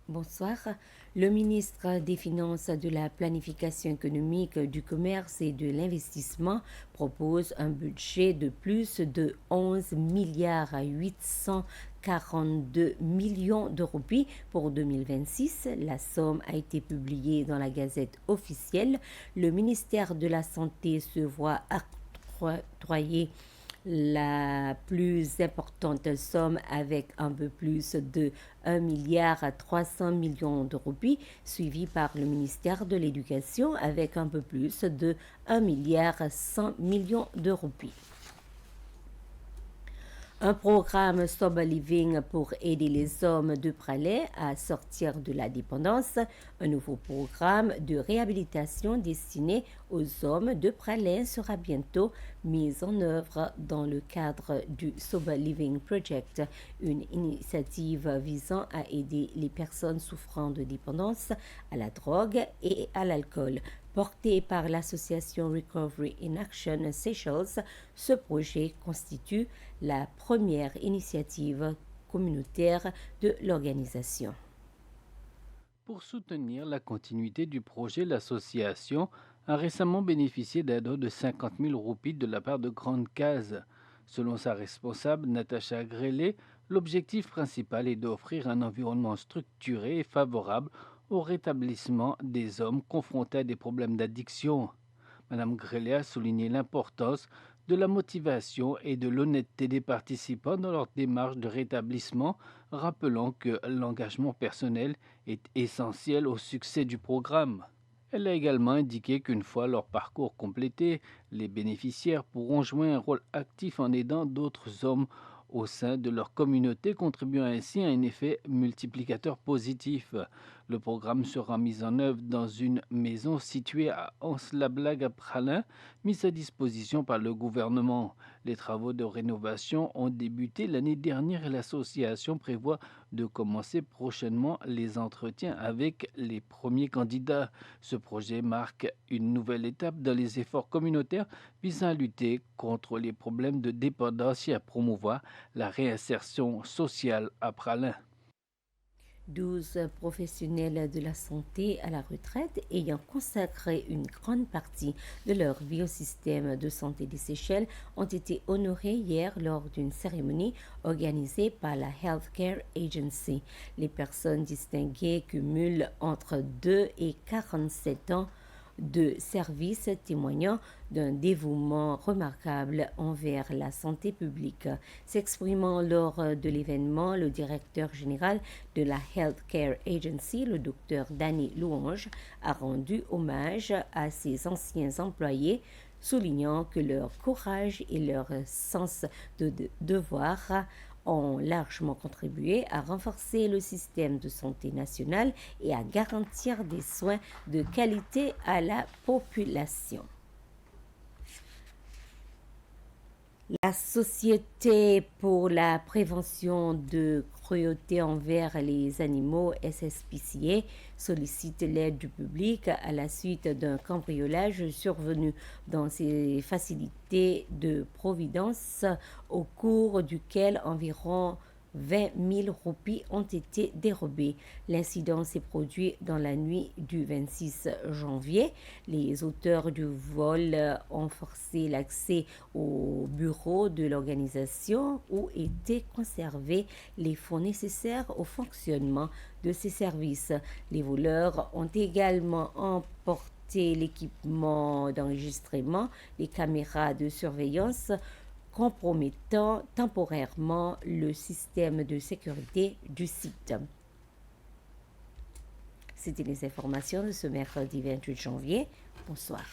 Bonsoir. Le ministre des Finances, de la Planification économique, du Commerce et de l'Investissement propose un budget de plus de 11 milliards 842 millions de roupies pour 2026. La somme a été publiée dans la Gazette officielle. Le ministère de la Santé se voit octroyer la plus importante somme avec un peu plus de 1 milliard 300 millions de roupies, suivi par le ministère de l'Éducation avec un peu plus de 1 milliard 100 millions de roupies. Un programme Sober Living pour aider les hommes de Praslin à sortir de la dépendance. Un nouveau programme de réhabilitation destiné aux hommes de Praslin sera bientôt mis en œuvre dans le cadre du Sober Living Project, une initiative visant à aider les personnes souffrant de dépendance à la drogue et à l'alcool. Porté par l'association Recovery in Action Seychelles, ce projet constitue la première initiative communautaire de l'organisation. Pour soutenir la continuité du projet, l'association a récemment bénéficié d'un don de 50 000 roupies de la part de Grande Case. Selon sa responsable, Natacha Grellet, l'objectif principal est d'offrir un environnement structuré et favorable au rétablissement des hommes confrontés à des problèmes d'addiction. Madame Grellet a souligné l'importance de la motivation et de l'honnêteté des participants dans leur démarche de rétablissement, rappelant que l'engagement personnel est essentiel au succès du programme. Elle a également indiqué qu'une fois leur parcours complété, les bénéficiaires pourront jouer un rôle actif en aidant d'autres hommes au sein de leur communauté, contribuant ainsi à un effet multiplicateur positif. Le programme sera mis en œuvre dans une maison située à Anse-la-Blague à Praslin, mise à disposition par le gouvernement. Les travaux de rénovation ont débuté l'année dernière et l'association prévoit de commencer prochainement les entretiens avec les premiers candidats. Ce projet marque une nouvelle étape dans les efforts communautaires visant à lutter contre les problèmes de dépendance et à promouvoir la réinsertion sociale à Praslin. 12 professionnels de la santé à la retraite ayant consacré une grande partie de leur vie au système de santé des Seychelles ont été honorés hier lors d'une cérémonie organisée par la Healthcare Agency. Les personnes distinguées cumulent entre 2 et 47 ans de services témoignant d'un dévouement remarquable envers la santé publique. S'exprimant lors de l'événement, le directeur général de la Healthcare Agency, le docteur Danny Louange, a rendu hommage à ses anciens employés, soulignant que leur courage et leur sens de devoir ont largement contribué à renforcer le système de santé national et à garantir des soins de qualité à la population. La Société pour la prévention de cruauté envers les animaux, SSPCA, sollicite l'aide du public à la suite d'un cambriolage survenu dans ses facilités de Providence, au cours duquel environ 20 000 roupies ont été dérobées. L'incident s'est produit dans la nuit du 26 janvier. Les auteurs du vol ont forcé l'accès au bureau de l'organisation où étaient conservés les fonds nécessaires au fonctionnement de ces services. Les voleurs ont également emporté l'équipement d'enregistrement, les caméras de surveillance, compromettant temporairement le système de sécurité du site. C'était les informations de ce mercredi 28 janvier. Bonsoir.